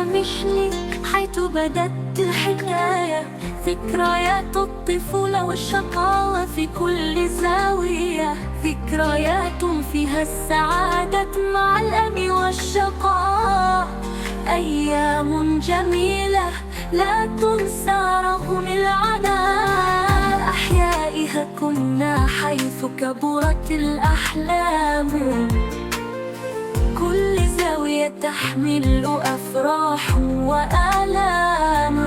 قامشلي حيث بدت الحكاية، ذكريات الطفولة والشقاوة في كل زاوية، ذكريات فيها السعادة مع الأم والشقاء، أيام جميلة لا تنسى رغم العناء، أحيائها كنا حيث كبرت الأحلام، كل زاوية تحمل أفراح وآلام،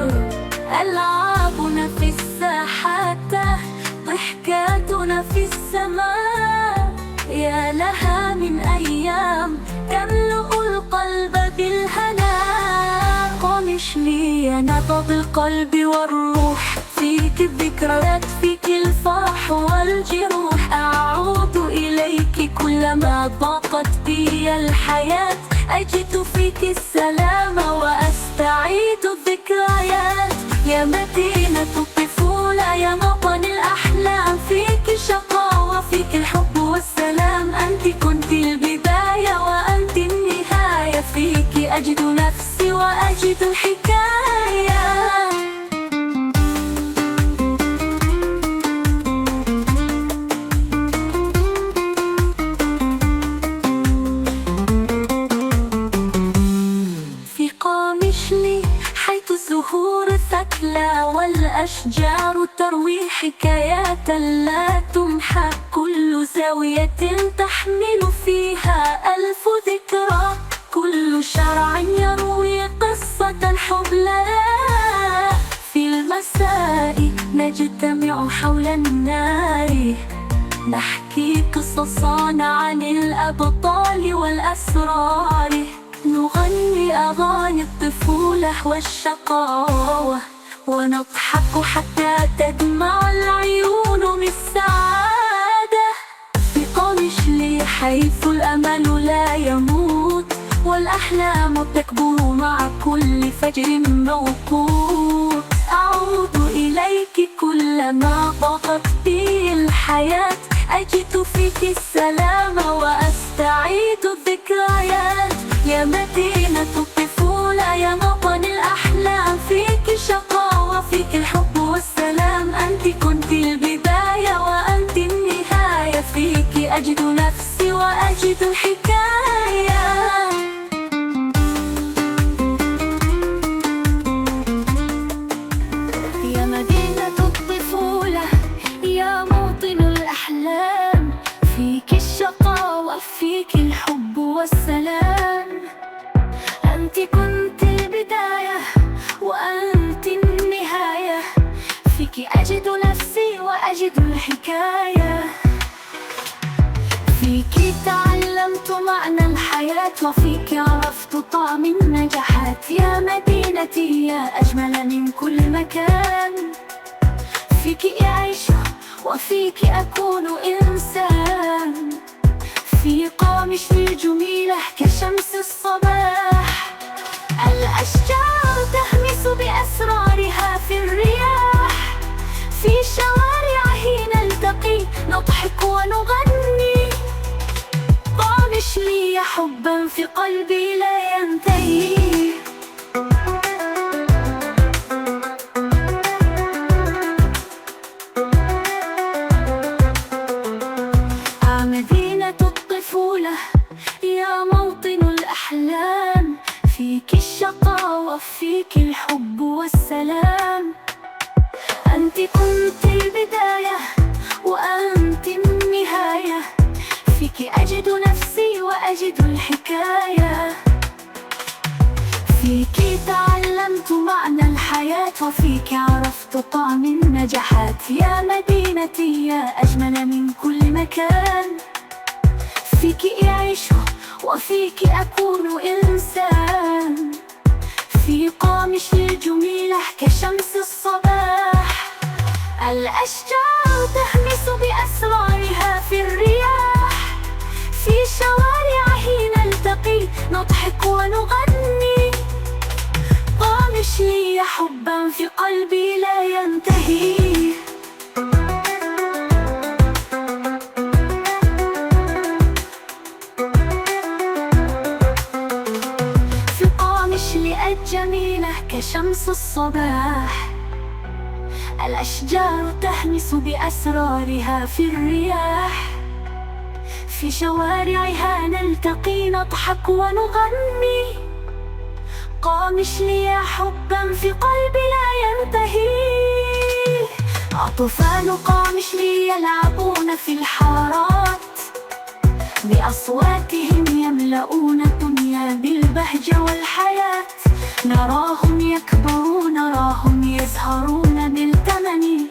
ألعابنا في الساحات، ضحكاتنا في السماء، يا لها من أيام تملأ القلب بالهنا. قامشلي نبض القلب والروح، فيك الذكريات، فيك الفرح والجروح، أعود إليك كلما ضاقت بي الحياة، أجد فيك السلام وأستعيد الذكريات، يا مدينة الطفولة يا موطن الأحلام، فيك الشقاوة فيك الحب والسلام، أنت كنت البداية وأنت النهاية، فيك أجد نفسي وأجد الحكاية. قامشلي حيث الزهور ثكلى والأشجار تروي حكايات لا تمحى، كل زاوية تحمل فيها ألف ذكرى، كل شارع يروي قصة الحب لنا. في المساء نجتمع حول النار، نحكي قصصنا عن الأبطال والأسرار، نغني أغاني الطفولة والشقاوة، ونضحك حتى تدمع العيون من السعادة. في قامشلي حيث الأمل لا يموت، والأحلام تكبر مع كل فجر موقوت، أعود إليك كلما ضاقت بي الحياة، أجد فيك السلام وأستعيد الذكريات، يا مدينة الطفولة يا موطن الأحلام، فيك الشقاوة فيك الحب والسلام، أنت كنت البداية وأنت النهاية، فيك أجد نفسي وأجد الحكاية. يا مدينة الطفولة يا موطن الأحلام، فيك الشقاوة فيك الحب والسلام، أنت كنت البداية وأنت النهاية، فيك أجد نفسي وأجد الحكاية، فيك تعلمت معنى الحياة، وفيك عرفت طعم النجاحات، يا مدينتي يا أجمل من كل مكان، فيك أعيش وفيك أكون إنسان، في قامشلي جميلة كشمس الصباح، الأشجار تهمس بأسرارها في الرياح، في شوارعه نلتقي نضحك ونغني، قامشلي حبا في قلبي لا ينتهي. مدينة الطفولة يا موطن الأحلام، فيك الشقاوة فيك الحب والسلام، أنت كنت البداية وأنت النهاية، فيك أجد نفسي وأجد الحكاية، فيك تعلمت معنى الحياة، وفيك عرفت طعم النجاحات، يا مدينتي يا أجمل من كل مكان، فيك أعيش وفيك أكون إنسان، في قامشلي جميلة كشمس الصباح، الأشجار تهمس بأسرارها في الرياح، في شوارعه نلتقي نضحك ونغني، قامشلي حبا في قلبي لا ينتهي. في قامشلي أجمل كشمس الصباح. الأشجار تهمس بأسرارها في الرياح، في شوارعها نلتقي نضحك ونغني. قامشلي حبا في قلبي لا ينتهي. أطفال قامشلي يلعبون في الحارات، بأصواتهم يملؤون الدنيا بالبهجة والحياة. نراهم يكبرون، نراهم يزهرون بالتمن.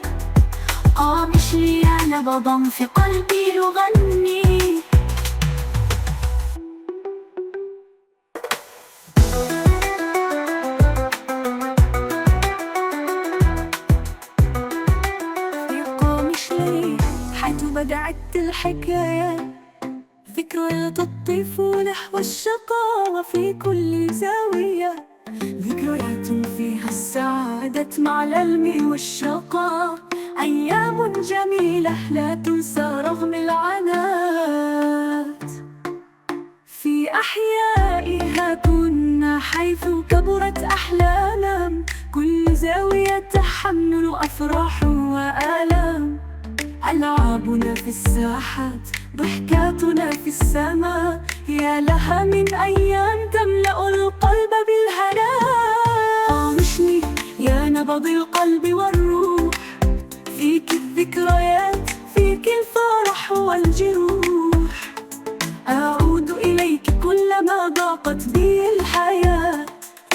قامشلي نبضا في قلبي يغني. في قامشلي حيث بدأت الحكاية، ذكريات الطفولة والشقاوة في كل زاوية. ذكريات فيها السعادة مع العلم والشقاء. أيام جميلة لا تنسى رغم العنات. في أحيائها كنا حيث كبرت أحلامنا، كل زاوية تحمل أفراح وآلام. ألعابنا في الساحات، ضحكاتنا في السماء، يا لها من أيام تملأ القلب بالهناء. قامشلي يا نبض القلب والروح، فيك الذكريات، فيك الفرح والجروح. أعود إليك كلما ضاقت بي الحياة،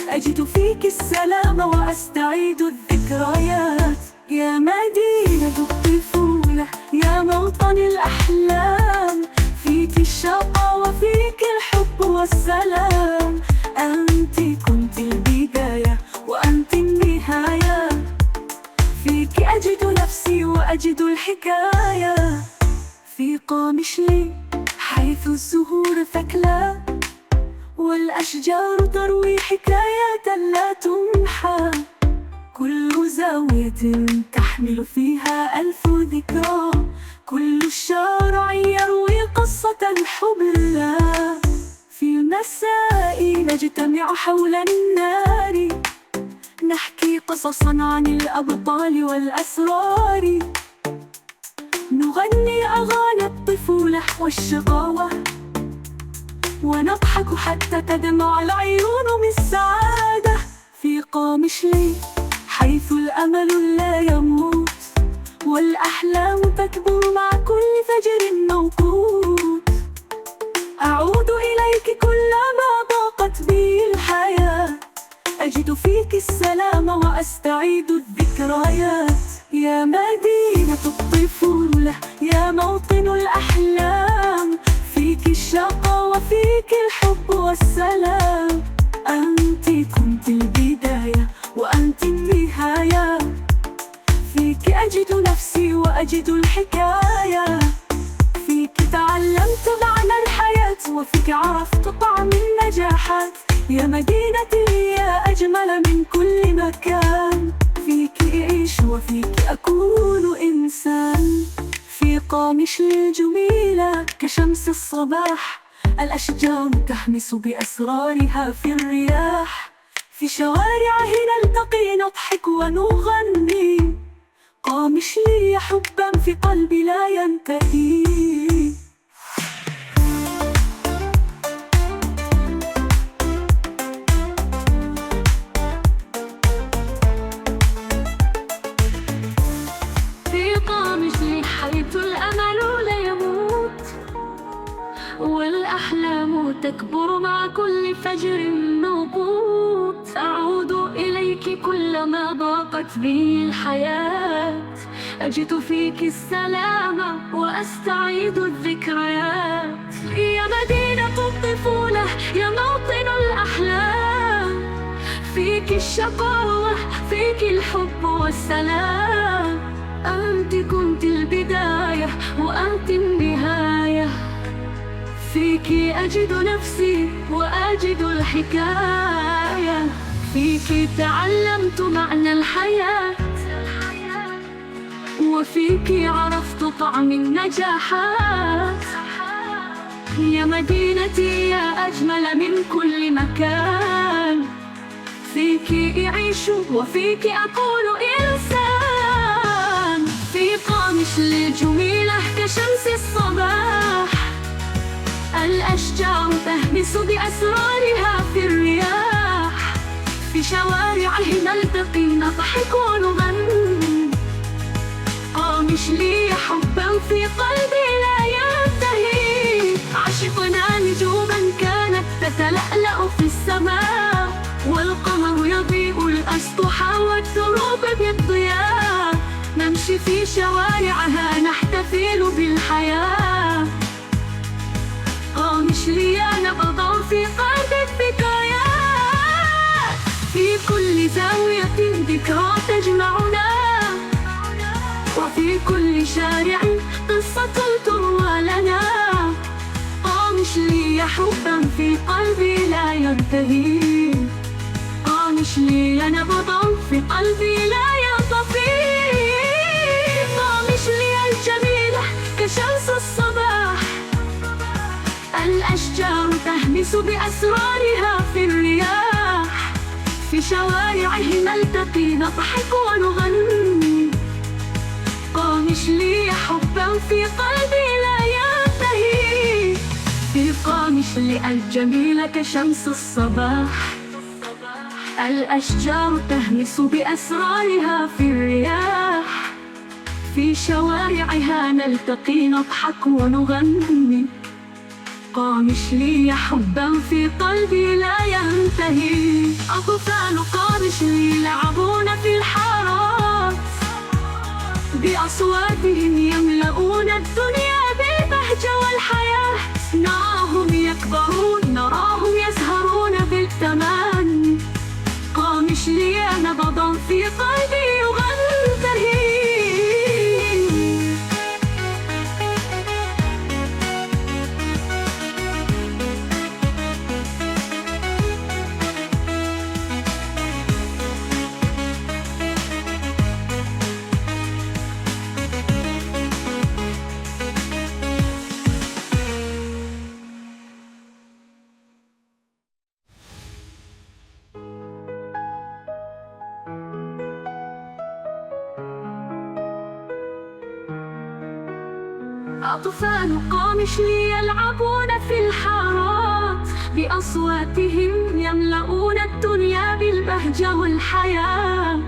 أجد فيك السلام وأستعيد الذكريات. يا مدينة الطفولة، يا موطن الأحلام، فيك الشقاء وفيك الحب والسلام. أنت كنت البداية وأنت النهاية، فيك أجد نفسي وأجد الحكاية. في قامشلي حيث الزهور ثكلى، والأشجار تروي حكايات لا تمحى. كل زاوية تحمل فيها ألف ذكرى، كل الشارع يروي قصة الحب لله. في المساء نجتمع حول النار، نحكي قصصا عن الأبطال والأسرار. نغني أغاني الطفولة والشقاوة، ونضحك حتى تدمع العيون من السعادة. في قامشلي حيث الأمل لا يموت، والأحلام تكبر مع كل فجر موقوت. أعود إليك كلما ضاقت بي الحياة، أجد فيك السلام وأستعيد الذكريات. يا مدينة الطفولة، يا موطن الأحلام، فيك الشقاء وفيك الحب والسلام. أنت كنت البداية وأنت النهاية، فيك أجد نفسي وأجد الحكاية. فيك تعلمت معنى الحياة، وفيك عرفت طعم النجاحات. يا مدينتي يا أجمل من كل مكان، فيك أعيش وفيك أكون إنسان. في قامشلي الجميلة كشمس الصباح، الأشجار تهمس بأسرارها في الرياح. في شوارعه نلتقي نضحك ونغني. قامشلي حبا في قلبي لا ينتهي. في قامشلي حيث الأمل لا يموت، والأحلام تكبر مع كل فجر موقوت. أعود إليك كلما ضاقت بي الحياة، أجد فيك السلام وأستعيد الذكريات. يا مدينة الطفولة، يا موطن الأحلام، فيك الشقاوة، فيك الحب والسلام. أنت كنت البداية وأنت النهاية، فيك أجد نفسي وأجد الحكاية. فيك تعلمت معنى الحياة، وفيك عرفت طعم النجاحات. يا مدينتي يا أجمل من كل مكان، فيك يعيش وفيك أكون إنسان. في قامش للجميلة كشمس الصباح، الأشجار تهمس بأسرارها في الرياح. في شوارعه نلتقي نضحك ونغني، قامش لي حبا في قلبي لا ينتهي. عشقنا نجوما كانت تتلألأ في السماء، والقمر يضيء الأسطح والدروب بالضياء. نمشي في شوارعها نحتفل بالحياة، قامش لي نبضا في قلب الذكريات. في كل زاوية ذكرى تجمعنا، وفي كل شارع قصة تروى لنا. قامش لي حبا في قلبي لا ينتهي، قامش لي نبضا في قلبي لا ينطفي. قامش لي الجميلة كشمس الصباح، الأشجار تهمس بأسرارها في الرياح. في شوارعه نلتقي نضحك ونغني، قامش لي حبا في قلبي لا ينتهي. في قامش لي الجميلة كشمس الصباح، الأشجار تهمس بأسرارها في الرياح. في شوارعها نلتقي نضحك ونغني، قامش لي حبا في قلبي لا ينتهي. أطفال قامش لي يلعبون في الحارات، بأصواتهم يملؤون الدنيا بالبهجة والحياة. نراهم يكبرون نراهم يزهرون بالتماني، قامش لي نبضا في قلبي يغنتهي. أطفال قامش لي يلعبون في الحارات، بأصواتهم يملؤون الدنيا بالبهجة والحياة.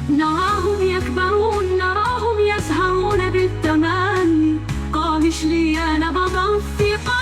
نراهم يكبرون نراهم يزهرون بالتماني، قامش لي نبضا في قلبي